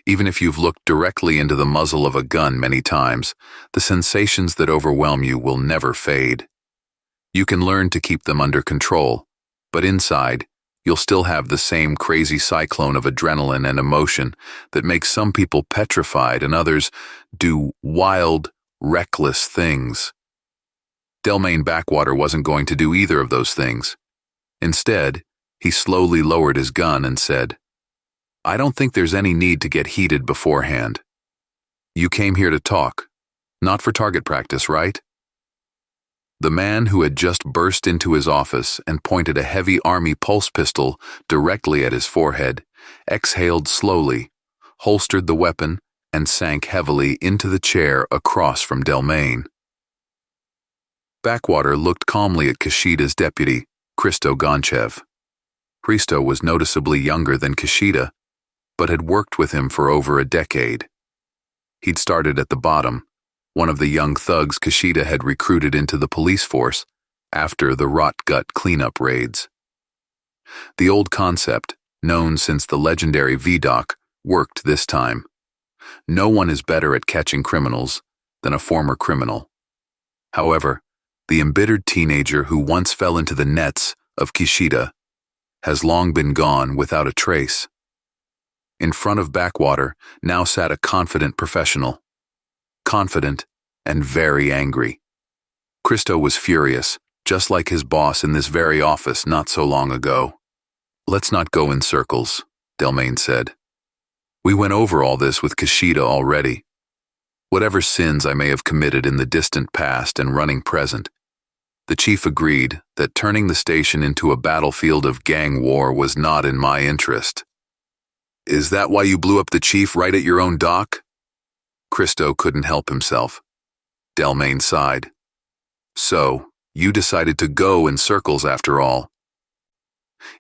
Even if you've looked directly into the muzzle of a gun many times, the sensations that overwhelm you will never fade. You can learn to keep them under control, but inside, you'll still have the same crazy cyclone of adrenaline and emotion that makes some people petrified and others do wild, reckless things. Delmain Backwater wasn't going to do either of those things. Instead, he slowly lowered his gun and said, "I don't think there's any need to get heated beforehand. You came here to talk, not for target practice, right?" The man who had just burst into his office and pointed a heavy army pulse pistol directly at his forehead exhaled slowly, holstered the weapon, and sank heavily into the chair across from Delmain. Backwater looked calmly at Kishida's deputy, Christo Gonchev. Christo was noticeably younger than Kishida, but had worked with him for over a decade. He'd started at the bottom, one of the young thugs Kishida had recruited into the police force after the rot-gut cleanup raids. The old concept, known since the legendary VDOC, worked this time. No one is better at catching criminals than a former criminal. However, the embittered teenager who once fell into the nets of Kishida has long been gone without a trace. In front of Backwater now sat a confident professional. Confident and very angry. Christo was furious, just like his boss in this very office not so long ago. "Let's not go in circles," Delmain said. "We went over all this with Kishida already. Whatever sins I may have committed in the distant past and running present, the chief agreed that turning the station into a battlefield of gang war was not in my interest." "Is that why you blew up the chief right at your own dock?" Christo couldn't help himself. Delmain sighed. "So, you decided to go in circles after all.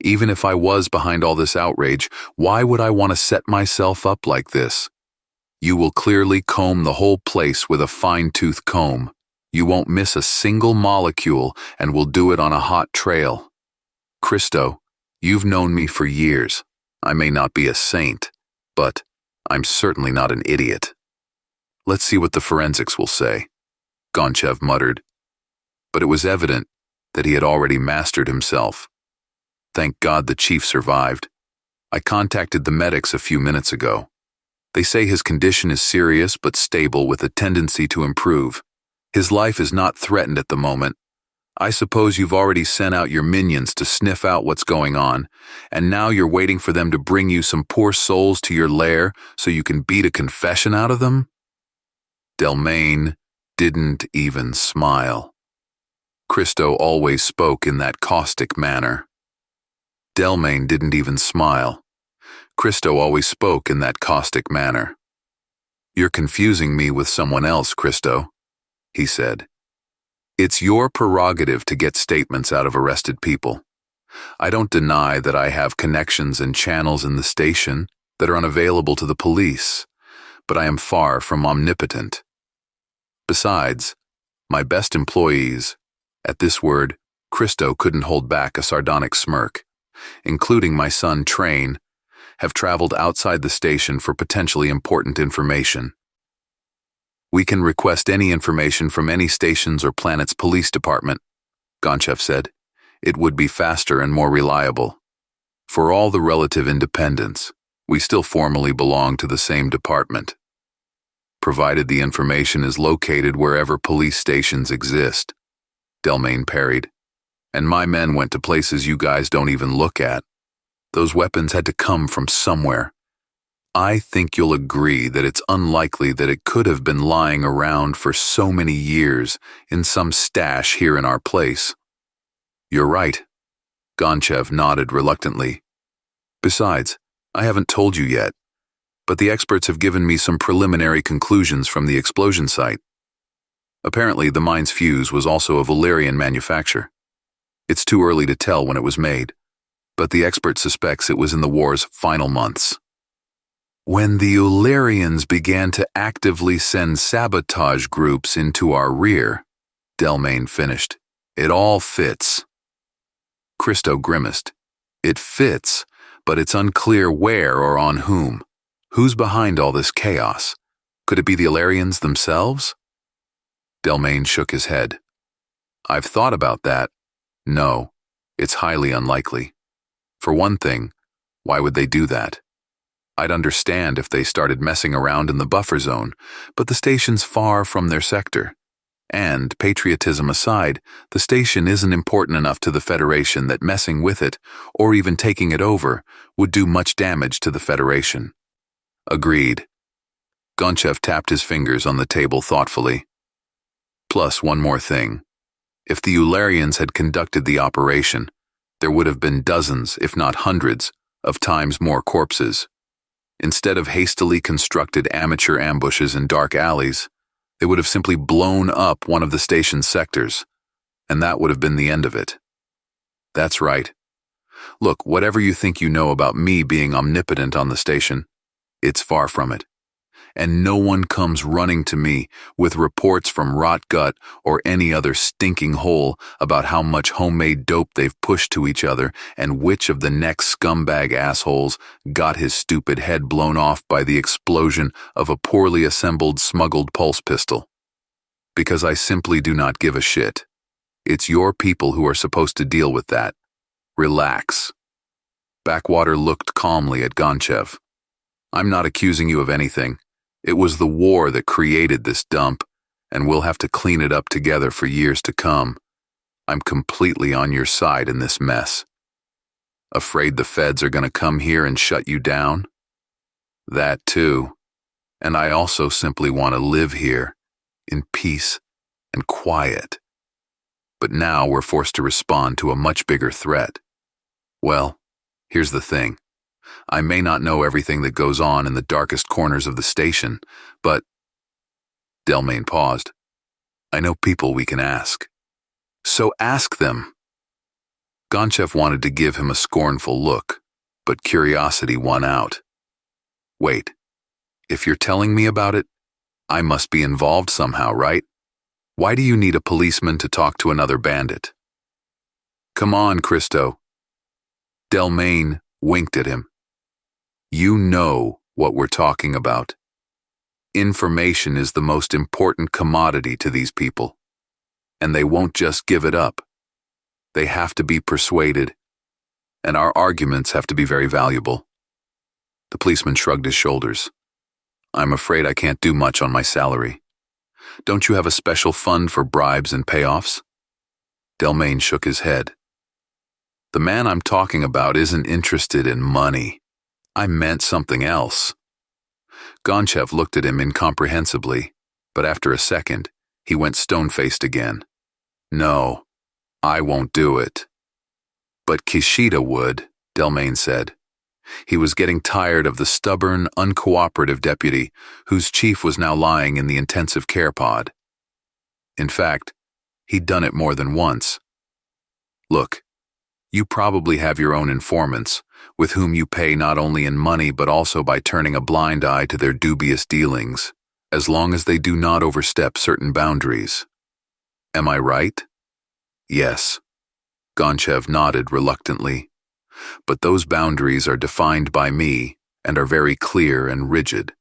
Even if I was behind all this outrage, why would I want to set myself up like this? You will clearly comb the whole place with a fine-tooth comb. You won't miss a single molecule and will do it on a hot trail. Christo, you've known me for years. I may not be a saint, but I'm certainly not an idiot. Let's see what the forensics will say," Gonchev muttered. But it was evident that he had already mastered himself. "Thank God the chief survived. I contacted the medics a few minutes ago. They say his condition is serious but stable with a tendency to improve. His life is not threatened at the moment. I suppose you've already sent out your minions to sniff out what's going on, and now you're waiting for them to bring you some poor souls to your lair so you can beat a confession out of them?" Delmain didn't even smile. Christo always spoke in that caustic manner. Delmain didn't even smile. Christo always spoke in that caustic manner. "You're confusing me with someone else, Christo," he said. "It's your prerogative to get statements out of arrested people. I don't deny that I have connections and channels in the station that are unavailable to the police, but I am far from omnipotent. Besides, my best employees," at this word, Christo couldn't hold back a sardonic smirk, "including my son Train, have traveled outside the station for potentially important information. We can request any information from any station's or planet's police department," Gonchev said. "It would be faster and more reliable. For all the relative independence, we still formally belong to the same department. Provided the information is located wherever police stations exist," Delmain parried. "And my men went to places you guys don't even look at. Those weapons had to come from somewhere. I think you'll agree that it's unlikely that it could have been lying around for so many years in some stash here in our place." "You're right," Gonchev nodded reluctantly. "Besides, I haven't told you yet, but the experts have given me some preliminary conclusions from the explosion site. Apparently, the mine's fuse was also of Ullerian manufacture. It's too early to tell when it was made, but the expert suspects it was in the war's final months. When the Ullerians began to actively send sabotage groups into our rear," Delmain finished. "It all fits." Christo grimaced. "It fits, but it's unclear where or on whom. Who's behind all this chaos? Could it be the Ullerians themselves? Delmain shook his head. I've thought about that. No, it's highly unlikely. For one thing, why would they do that? I'd understand if they started messing around in the buffer zone, but the station's far from their sector. And, patriotism aside, the station isn't important enough to the Federation that messing with it, or even taking it over, would do much damage to the Federation. Agreed. Gonchev tapped his fingers on the table thoughtfully. Plus one more thing. If the Ullerians had conducted the operation, there would have been dozens, if not hundreds, of times more corpses. Instead of hastily constructed amateur ambushes in dark alleys, they would have simply blown up one of the station's sectors, and that would have been the end of it. That's right. Look, whatever you think you know about me being omnipotent on the station, it's far from it. And no one comes running to me with reports from Rot Gut or any other stinking hole about how much homemade dope they've pushed to each other and which of the next scumbag assholes got his stupid head blown off by the explosion of a poorly assembled smuggled pulse pistol. Because I simply do not give a shit. It's your people who are supposed to deal with that. Relax. Backwater looked calmly at Gonchev. I'm not accusing you of anything. It was the war that created this dump, and we'll have to clean it up together for years to come. I'm completely on your side in this mess. Afraid the feds are going to come here and shut you down? That too. And I also simply want to live here, in peace and quiet. But now we're forced to respond to a much bigger threat. Well, here's the thing. I may not know everything that goes on in the darkest corners of the station, but... Delmain paused. I know people we can ask. So ask them. Gonchev wanted to give him a scornful look, but curiosity won out. Wait, if you're telling me about it, I must be involved somehow, right? Why do you need a policeman to talk to another bandit? Come on, Christo. Delmain winked at him. You know what we're talking about. Information is the most important commodity to these people, and they won't just give it up. They have to be persuaded, and our arguments have to be very valuable. The policeman shrugged his shoulders. I'm afraid I can't do much on my salary. Don't you have a special fund for bribes and payoffs? Delmain shook his head. The man I'm talking about isn't interested in money. I meant something else. Gonchev looked at him incomprehensibly, but after a second, he went stone-faced again. No, I won't do it. But Kishida would, Delmain said. He was getting tired of the stubborn, uncooperative deputy whose chief was now lying in the intensive care pod. In fact, he'd done it more than once. Look, you probably have your own informants, with whom you pay not only in money but also by turning a blind eye to their dubious dealings, as long as they do not overstep certain boundaries. Am I right? Yes. Gonchev nodded reluctantly. But those boundaries are defined by me and are very clear and rigid.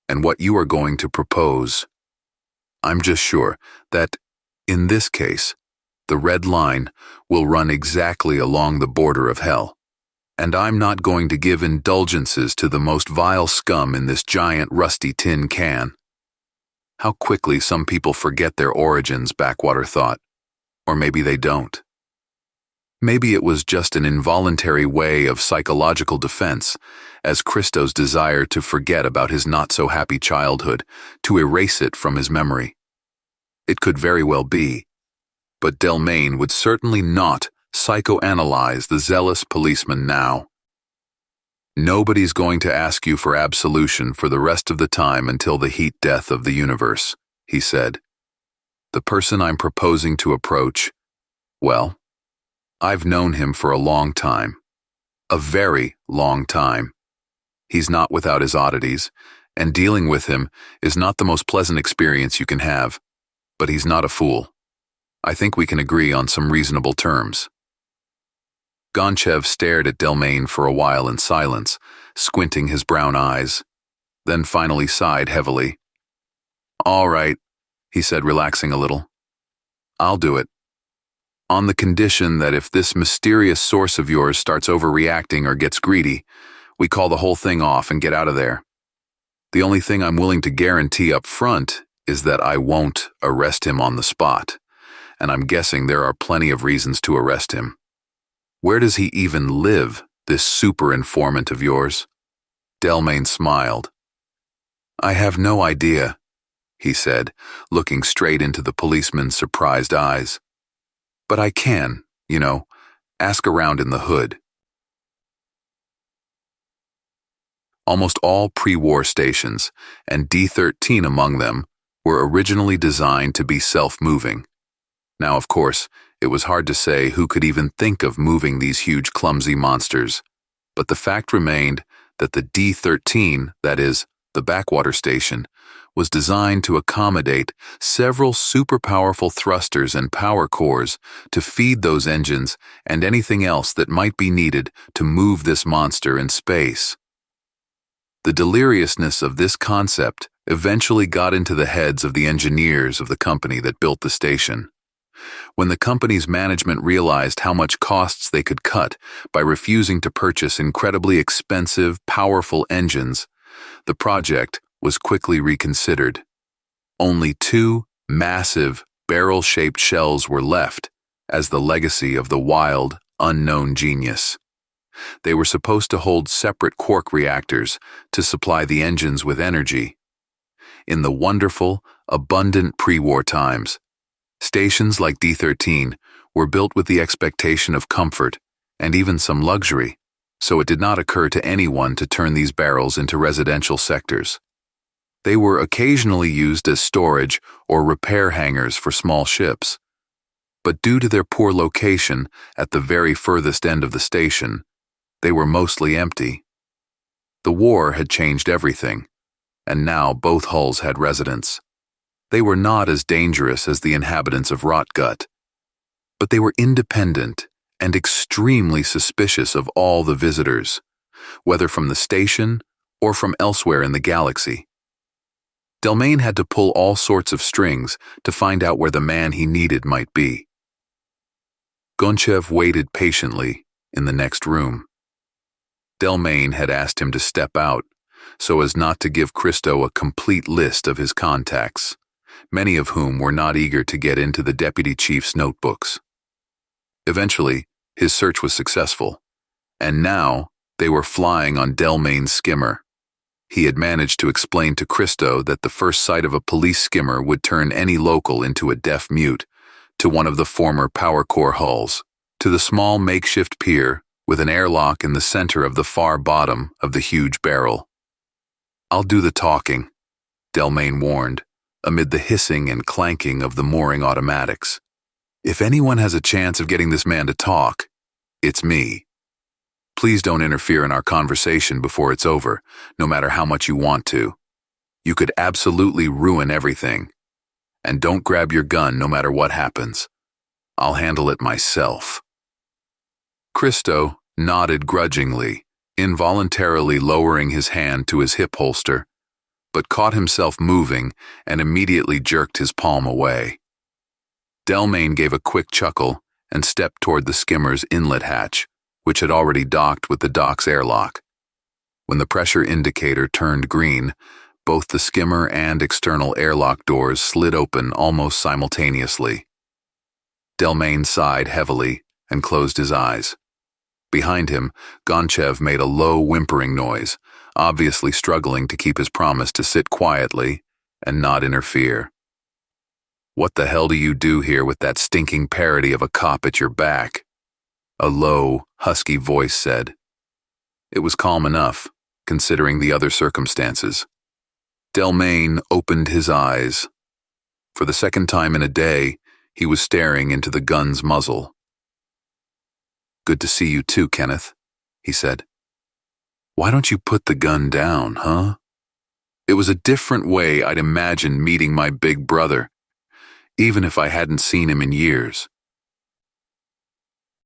And what you are going to propose, I'm just sure that, in this case, the red line will run exactly along the border of hell. And I'm not going to give indulgences to the most vile scum in this giant rusty tin can. How quickly some people forget their origins, Backwater thought. Or maybe they don't. Maybe it was just an involuntary way of psychological defense, as Christo's desire to forget about his not-so-happy childhood, to erase it from his memory. It could very well be. But Delmain would certainly not psychoanalyze the zealous policeman now. Nobody's going to ask you for absolution for the rest of the time until the heat death of the universe, he said. The person I'm proposing to approach, well, I've known him for a long time. A very long time. He's not without his oddities, and dealing with him is not the most pleasant experience you can have, but he's not a fool. I think we can agree on some reasonable terms. Gonchev stared at Delmain for a while in silence, squinting his brown eyes. then finally sighed heavily. "All right," he said, relaxing a little. "I'll do it. On the condition that if this mysterious source of yours starts overreacting or gets greedy, we call the whole thing off and get out of there. The only thing I'm willing to guarantee up front is that I won't arrest him on the spot, and I'm guessing there are plenty of reasons to arrest him. Where does he even live, this super informant of yours?" Delmain smiled. "I have no idea," he said, looking straight into the policeman's surprised eyes. "But I can, ask around in the hood." Almost all pre-war stations, and D-13 among them, were originally designed to be self-moving. Now, of course, it was hard to say who could even think of moving these huge clumsy monsters, but the fact remained that the D-13, that is, the Backwater Station, was designed to accommodate several super-powerful thrusters and power cores to feed those engines and anything else that might be needed to move this monster in space. The deliriousness of this concept eventually got into the heads of the engineers of the company that built the station. When the company's management realized how much costs they could cut by refusing to purchase incredibly expensive, powerful engines, the project was quickly reconsidered. Only 2 massive, barrel-shaped shells were left as the legacy of the wild, unknown genius. They were supposed to hold separate quark reactors to supply the engines with energy. In the wonderful, abundant pre-war times, stations like D-13 were built with the expectation of comfort and even some luxury, so it did not occur to anyone to turn these barrels into residential sectors. They were occasionally used as storage or repair hangars for small ships. But due to their poor location at the very furthest end of the station, they were mostly empty. The war had changed everything, and now both hulls had residents. They were not as dangerous as the inhabitants of Rotgut, but they were independent and extremely suspicious of all the visitors, whether from the station or from elsewhere in the galaxy. Delmain had to pull all sorts of strings to find out where the man he needed might be. Gonchev waited patiently in the next room. Delmain had asked him to step out, so as not to give Christo a complete list of his contacts, many of whom were not eager to get into the deputy chief's notebooks. Eventually, his search was successful, and now they were flying on Delmain's skimmer. He had managed to explain to Christo that the first sight of a police skimmer would turn any local into a deaf mute, to one of the former power core hulls, to the small makeshift pier with an airlock in the center of the far bottom of the huge barrel. "I'll do the talking," Delmain warned, amid the hissing and clanking of the mooring automatics. "If anyone has a chance of getting this man to talk, it's me. Please don't interfere in our conversation before it's over, no matter how much you want to. You could absolutely ruin everything. And don't grab your gun no matter what happens. I'll handle it myself." Christo nodded grudgingly, involuntarily lowering his hand to his hip holster, but caught himself moving and immediately jerked his palm away. Delmain gave a quick chuckle and stepped toward the skimmer's inlet hatch, which had already docked with the dock's airlock. When the pressure indicator turned green, both the skimmer and external airlock doors slid open almost simultaneously. Delmain sighed heavily and closed his eyes. Behind him, Gonchev made a low whimpering noise, obviously struggling to keep his promise to sit quietly and not interfere. "What the hell do you do here with that stinking parody of a cop at your back?" a low, husky voice said. It was calm enough, considering the other circumstances. Delmain opened his eyes. For the second time in a day, he was staring into the gun's muzzle. "Good to see you too, Kenneth," he said. "Why don't you put the gun down, huh?" It was a different way I'd imagined meeting my big brother, even if I hadn't seen him in years.